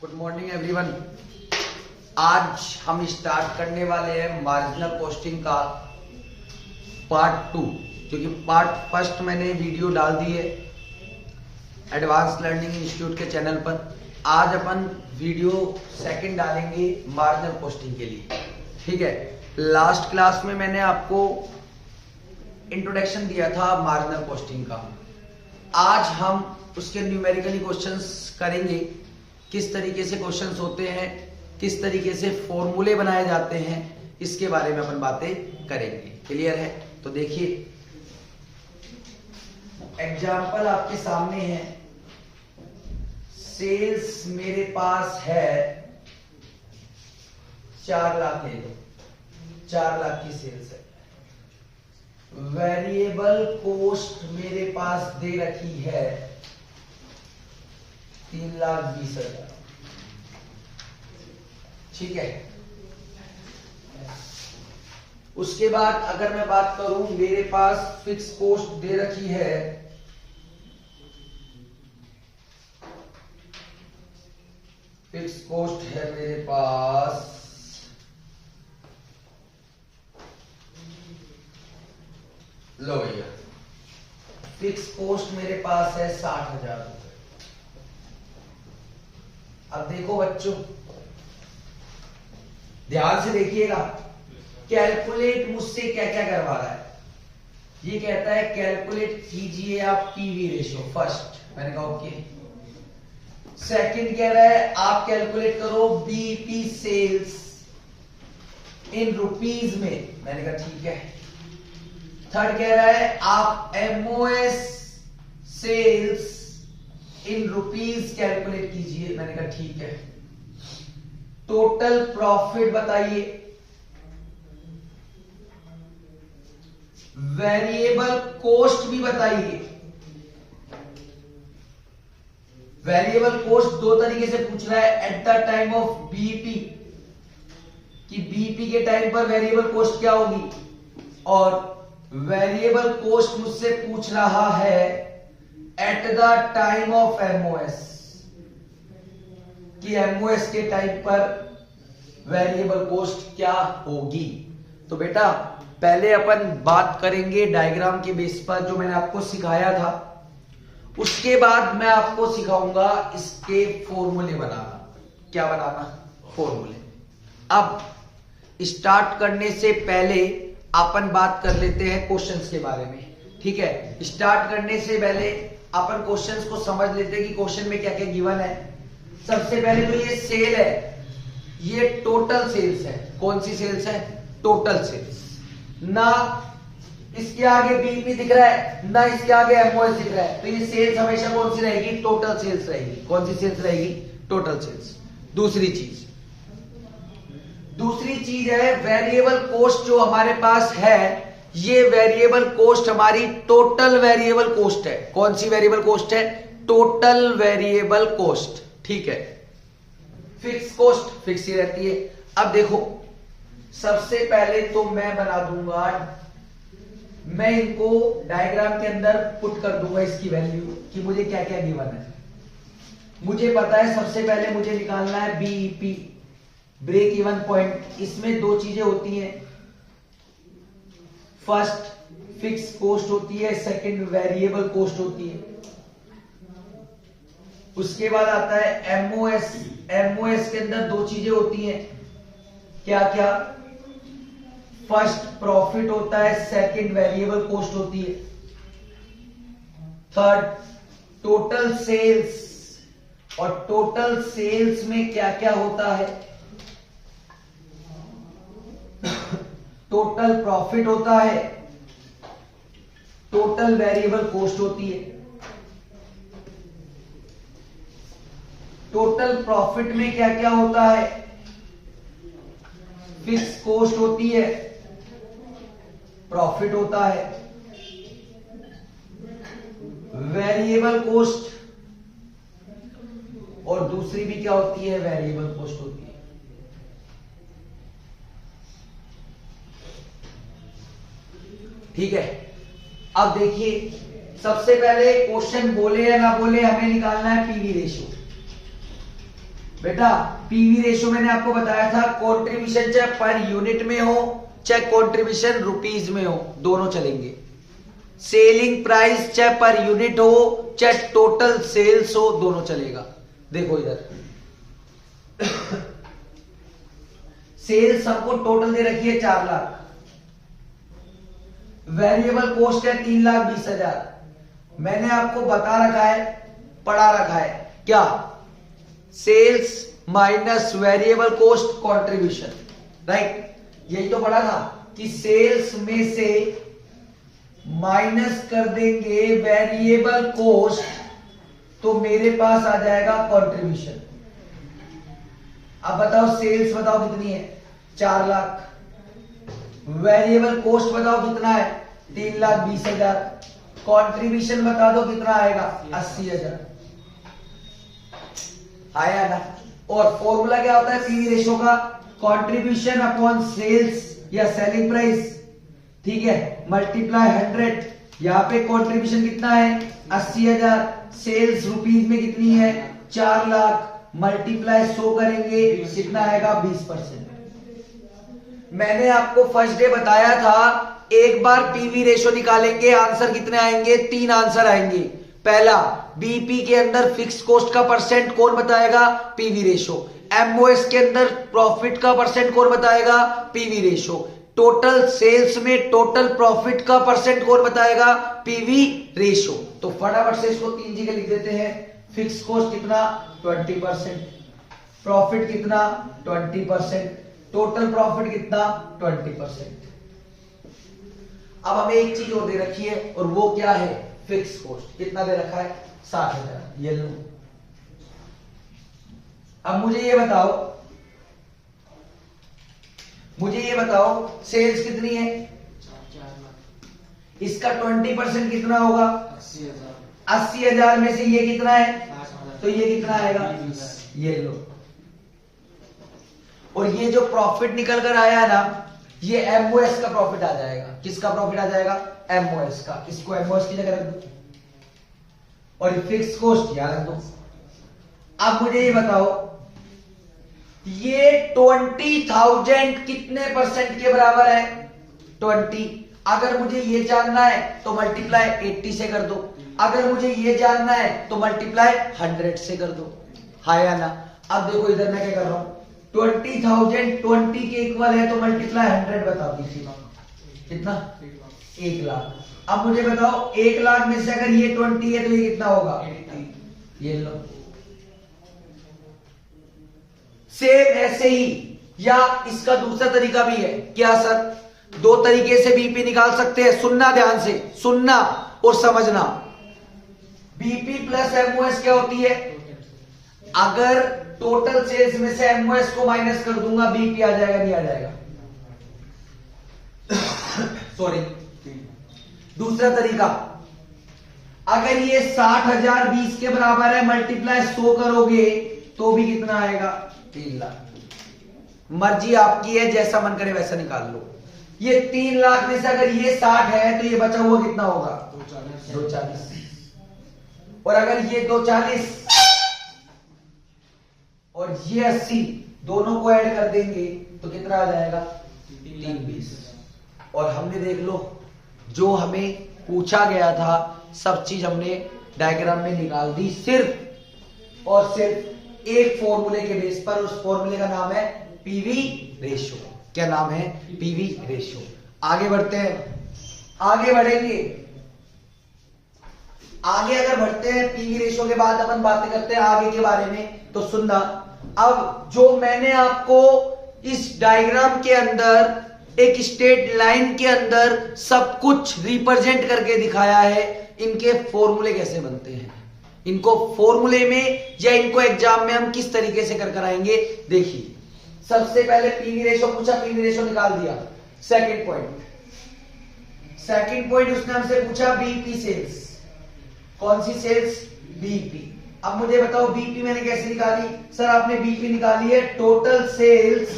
Good morning everyone. आज हम start करने वाले हैं मार्जिनल कॉस्टिंग का पार्ट 2, क्योंकि पार्ट फर्स्ट मैंने वीडियो डाल दी है एडवांस लर्निंग इंस्टीट्यूट के चैनल पर। आज अपन वीडियो सेकंड डालेंगे मार्जिनल कॉस्टिंग के लिए। ठीक है, लास्ट क्लास में मैंने आपको इंट्रोडक्शन दिया था मार्जिनल कॉस्टिंग का। आज हम उसके न्यूमेरिकली क्वेश्चंस करेंगे, किस तरीके से क्वेश्चंस होते हैं, किस तरीके से फॉर्मूले बनाए जाते हैं, इसके बारे में अपन बातें करेंगे। क्लियर है? तो देखिए एग्जाम्पल आपके सामने है। सेल्स मेरे पास है 4 लाख, ले लो 4 लाख की सेल्स है। वेरिएबल कॉस्ट मेरे पास दे रखी है 3,20,000। ठीक है, उसके बाद अगर मैं बात करूं, मेरे पास फिक्स कॉस्ट दे रखी है 60,000 रुपए। अब देखो बच्चों, ध्यान से देखिएगा, कैलकुलेट मुझसे क्या क्या करवा रहा है। ये कहता है कैलकुलेट कीजिए आप पीवी रेशियो। फर्स्ट मैंने कहा ओके। सेकंड कह रहा है आप कैलकुलेट करो बीपी सेल्स इन रुपीज में। मैंने कहा ठीक है। थर्ड कह रहा है आप MOS sales in rupees calculate कीजिए। मैंने कहा ठीक है। टोटल प्रॉफिट बताइए, वेरिएबल कॉस्ट भी बताइए। वेरिएबल कॉस्ट दो तरीके से पूछ रहा है, at the time of BP, कि बीपी के टाइम पर वेरिएबल कॉस्ट क्या होगी, और वेरिएबल कॉस्ट मुझसे पूछ रहा है at the time of MOS, कि एमओएस के टाइम पर वेरिएबल कॉस्ट क्या होगी। तो बेटा पहले अपन बात करेंगे डायग्राम के बेस पर, जो मैंने आपको सिखाया था। उसके बाद मैं आपको सिखाऊंगा इसके फॉर्मूले बनाना। क्या बनाना? फॉर्मूले। अब स्टार्ट करने से पहले अपन बात कर लेते हैं क्वेश्चंस के बारे में। ठीक है, स्टार्ट करने से पहले अपन क्वेश्चंस को समझ लेते हैं कि क्वेश्चन में क्या क्या गिवन है। सबसे पहले तो ये सेल है, ये टोटल सेल्स है। कौन सी सेल्स है? Total sales. ना इसके आगे बीपी दिख रहा है, ना इसके आगे एमओएस दिख रहा है, तो ये सेल्स हमेशा कौन सी रहेगी? टोटल सेल्स रहेगी। कौन सी सेल्स रहेगी? Total sales. दूसरी चीज है वेरिएबल कॉस्ट जो हमारे पास है। ये वेरिएबल कॉस्ट हमारी टोटल वेरिएबल कॉस्ट है। कौन सी वेरिएबल कॉस्ट है? Total variable cost. ठीक है, फिक्स कॉस्ट फिक्स ही रहती है। अब देखो, सबसे पहले तो मैं बना दूंगा, मैं इनको डायग्राम के अंदर पुट कर दूंगा इसकी वैल्यू, कि मुझे क्या क्या गिवन है। मुझे पता है सबसे पहले मुझे निकालना है बीईपी, ब्रेक इवन पॉइंट। इसमें दो चीजें होती हैं, फर्स्ट फिक्स कॉस्ट होती है, सेकंड वेरिएबल कॉस्ट होती है। उसके बाद आता है एमओएस। एमओएस के अंदर दो चीजें होती हैं, क्या क्या? फर्स्ट प्रॉफिट होता है, सेकंड वेरिएबल कॉस्ट होती है। थर्ड टोटल सेल्स, और टोटल सेल्स में क्या क्या होता है? टोटल प्रॉफिट होता है, टोटल वेरिएबल कॉस्ट होती है। टोटल प्रॉफिट में क्या क्या होता है? फिक्स कॉस्ट होती है, प्रॉफिट होता है, वेरिएबल कॉस्ट, और दूसरी भी क्या होती है? वेरिएबल कॉस्ट होती है। ठीक है, अब देखिए सबसे पहले क्वेश्चन बोले या ना बोले, हमें निकालना है पीवी रेशियो। बेटा पीवी रेशियो मैंने आपको बताया था, कंट्रीब्यूशन चाहे पर यूनिट में हो चाहे कंट्रीब्यूशन रुपीज में हो, दोनों चलेंगे। सेलिंग प्राइस चाहे पर यूनिट हो चाहे टोटल सेल्स हो, दोनों चलेगा। देखो इधर सेल्स सबको टोटल दे रखी है 4 लाख, वेरिएबल कॉस्ट है 3,20,000। मैंने आपको बता रखा है, पढ़ा रखा है क्या, sales minus variable cost contribution, right. यही तो पढ़ा था कि सेल्स में से माइनस कर देंगे वेरिएबल कॉस्ट तो मेरे पास आ जाएगा कंट्रीब्यूशन। अब बताओ सेल्स बताओ कितनी है, 4 लाख, वेरिएबल कॉस्ट बताओ कितना है, 3,20,000, कंट्रीब्यूशन बता दो कितना आएगा, 80,000 आया ना। और फॉर्मूला क्या होता है पीवी रेशियो का, कंट्रीब्यूशन अपॉन सेल्स या सेलिंग प्राइस, ठीक है, मल्टीप्लाई 100। यहां पे कंट्रीब्यूशन कितना है 80,000, सेल्स रुपीज में कितनी है 4 लाख, मल्टीप्लाई 100 करेंगे कितना आएगा 20%। मैंने आपको फर्स्ट डे बताया था एक बार पीवी रेशियो निकालेंगे आंसर कितने आएंगे, 3 आंसर आएंगे। पहला बीपी के अंदर फिक्स कॉस्ट का परसेंट कौन बताएगा, पीवी रेशियो। एमओएस के अंदर प्रॉफिट का परसेंट कौन बताएगा, पीवी रेशियो। टोटल सेल्स में टोटल प्रॉफिट का परसेंट कौन बताएगा, पीवी रेशियो। तो फटाफट से इसको 3 जगह लिख देते हैं। फिक्स कॉस्ट कितना 20%, प्रॉफिट कितना 20%, टोटल प्रॉफिट कितना 20%। अब हमें एक चीज और दे रखी है और वो क्या है, फिक्स कॉस्ट कितना दे रखा है 60,000, ये लो। अब मुझे ये बताओ सेल्स कितनी है, इसका 20% कितना होगा 80,000 में से ये कितना है, तो ये कितना आएगा, ये लो। और ये जो प्रॉफिट निकल कर आया ना, ये एमओएस का प्रॉफिट आ जाएगा। किसका प्रॉफिट आ जाएगा, एमओएस का। इसको एमओएस की जगह रख दो और फिक्स कॉस्ट यहां रख दो। अब मुझे ये बताओ ये 20,000 कितने परसेंट के बराबर है, 20। अगर मुझे ये जानना है तो मल्टीप्लाई 80 से कर दो, अगर मुझे ये जानना है तो मल्टीप्लाई 100 से कर दो, हाँ या ना। अब देखो इधर मैं क्या कर रहा हूं, 20,000 20 के इक्वल है तो मल्टीप्लाई 100 बता दीजिए कितना, 1 लाख। अब मुझे बताओ 1 लाख में से अगर ये 20 है तो ये कितना होगा, ये लो। सेम ऐसे ही, या इसका दूसरा तरीका भी है, क्या सर, 2 तरीके से बीपी निकाल सकते हैं। सुनना ध्यान से, सुनना और समझना। बीपी प्लस एमओएस क्या होती है, अगर टोटल सेल्स में से एमओएस को माइनस कर दूंगा बीपी आ जाएगा, नहीं आ जाएगा, सॉरी। दूसरा तरीका, अगर ये 60,000 20 के बराबर है, मल्टीप्लाई 100 करोगे तो भी कितना आएगा, 3 लाख। मर्जी आपकी है, जैसा मन करे वैसा निकाल लो। ये 3 लाख में से अगर ये 60 है तो ये बचा हुआ कितना होगा, 240। और अगर ये 240 और ये 80 दोनों को ऐड कर देंगे तो कितना आ जाएगा, 320। और हमने देख लो जो हमें पूछा गया था सब चीज हमने डायग्राम में निकाल दी, सिर्फ और सिर्फ एक फॉर्मूले के बेस पर। उस फॉर्मूले का नाम है पीवी रेशियो। क्या नाम है, पीवी रेशियो। आगे बढ़ते हैं, आगे बढ़ेंगे। आगे अगर बढ़ते हैं पीवी रेशियो के बाद अपन बातें करते हैं आगे के बारे में, तो सुनना। अब जो मैंने आपको इस डायग्राम के अंदर एक स्ट्रेट लाइन के अंदर सब कुछ रिप्रेजेंट करके दिखाया है, इनके फॉर्मूले कैसे बनते हैं, इनको फॉर्मूले में या इनको एग्जाम में हम किस तरीके से कर आएंगे। देखिए सबसे पहले पीवी रेशियो पूछा, पीवी रेशियो निकाल दिया। सेकंड पॉइंट उसने हमसे पूछा बीपी सेल्स, कौन सी सेल्स, बीपी। अब मुझे बताओ बीपी मैंने कैसे निकाली, सर आपने बीपी निकाली है total sales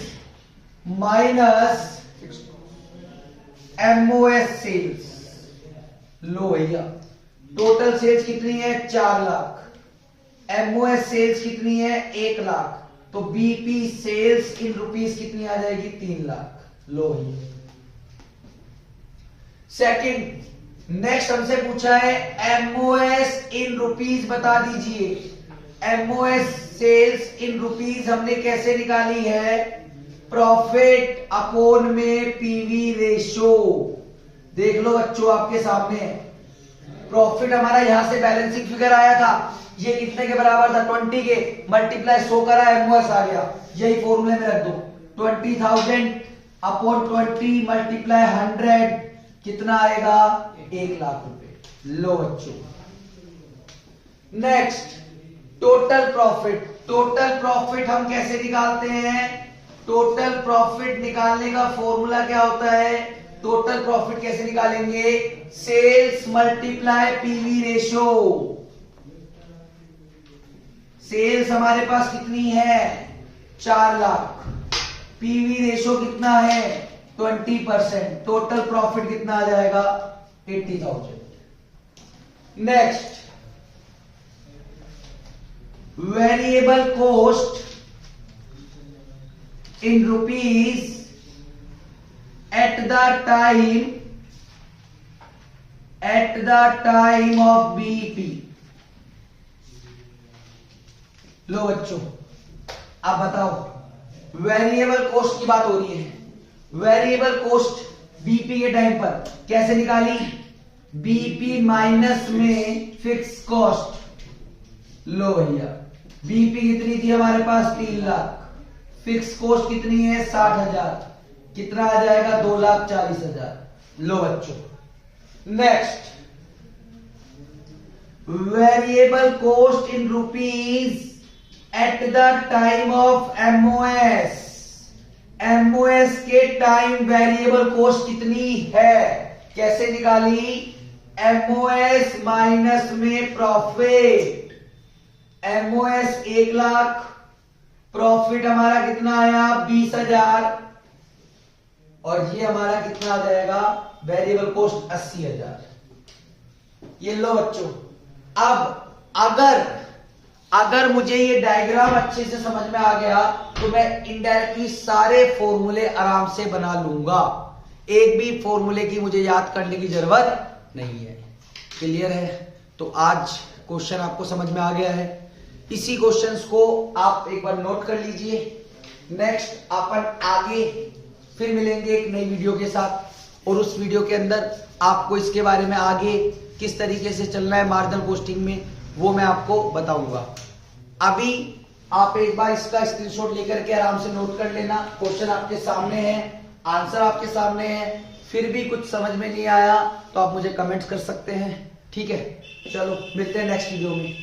minus MOS sales. लो भैया, टोटल सेल्स कितनी है 4 लाख, एमओएस सेल्स कितनी है 1 लाख, तो बीपी सेल्स इन रुपीस कितनी आ जाएगी? 3 लाख। लो भैया। सेकंड, नेक्स्ट हमसे पूछा है एमओएस इन रुपीस बता दीजिए। एमओएस सेल्स इन रुपीस हमने कैसे निकाली है? प्रॉफिट अपॉन में पीवी रेशो। देख लो बच्चों आपके सामने है। प्रॉफिट हमारा यहां से बैलेंसिंग फिगर आया था, ये कितने के बराबर था? 20 के। मल्टीप्लाई 100 करा, एमओएस आ गया। यही फॉर्मूले में रख दो। 20,000 अपॉन 20 मल्टीप्लाई 100 कितना आएगा? 1 लाख रुपए। लो बच्चों। Next, total profit. Total profit हम कैसे निकालते हैं? टोटल प्रॉफिट निकालने का फॉर्मूला क्या होता है? टोटल प्रॉफिट कैसे निकालेंगे? Sales multiply PV ratio. Sales हमारे पास कितनी है? 4 लाख। पीवी रेशो कितना है? 20%। टोटल प्रॉफिट कितना आ जाएगा? 80,000। Next, variable cost in rupees at the time of BEP। लो बच्चों आप बताओ, वेरिएबल कॉस्ट की बात हो रही है। वेरिएबल कॉस्ट बीपी के टाइम पर कैसे निकाली? बीपी माइनस में फिक्स कॉस्ट। लो भैया, बीपी कितनी थी हमारे पास? 3 लाख। फिक्स कॉस्ट कितनी है? 60,000। कितना आ जाएगा? 2,40,000। लो बच्चों। Next, variable cost in rupees at the time of MOS. MOS के टाइम वेरिएबल कॉस्ट कितनी है? कैसे निकाली? एमओएस माइनस में प्रॉफिट। एमओएस 1 लाख, प्रॉफिट हमारा कितना आया? 20,000, और ये हमारा कितना आ जाएगा? Variable cost 80,000। ये लो बच्चों। अब अगर मुझे ये डायग्राम अच्छे से समझ में आ गया तो मैं इनडायरेक्टली सारे फॉर्मूले आराम से बना लूंगा। एक भी फॉर्मूले की मुझे याद करने की जरूरत नहीं है। क्लियर है? तो आज क्वेश्चन आपको समझ में आ गया है। इसी क्वेश्चंस को आप एक बार नोट कर लीजिए। नेक्स्ट अपन आगे फिर मिलेंगे एक नई वीडियो के साथ, और उस वीडियो के अंदर आपको इसके बारे में आगे किस तरीके से चलना है मार्जिनल कॉस्टिंग में, वो मैं आपको बताऊंगा। अभी आप एक बार इसका स्क्रीनशॉट लेकर के आराम से नोट कर लेना। क्वेश्चन आपके सामने है, आंसर आपके सामने है। फिर भी कुछ समझ में नहीं आया तो आप मुझे कमेंट कर सकते हैं। ठीक है, चलो मिलते हैं नेक्स्ट वीडियो में।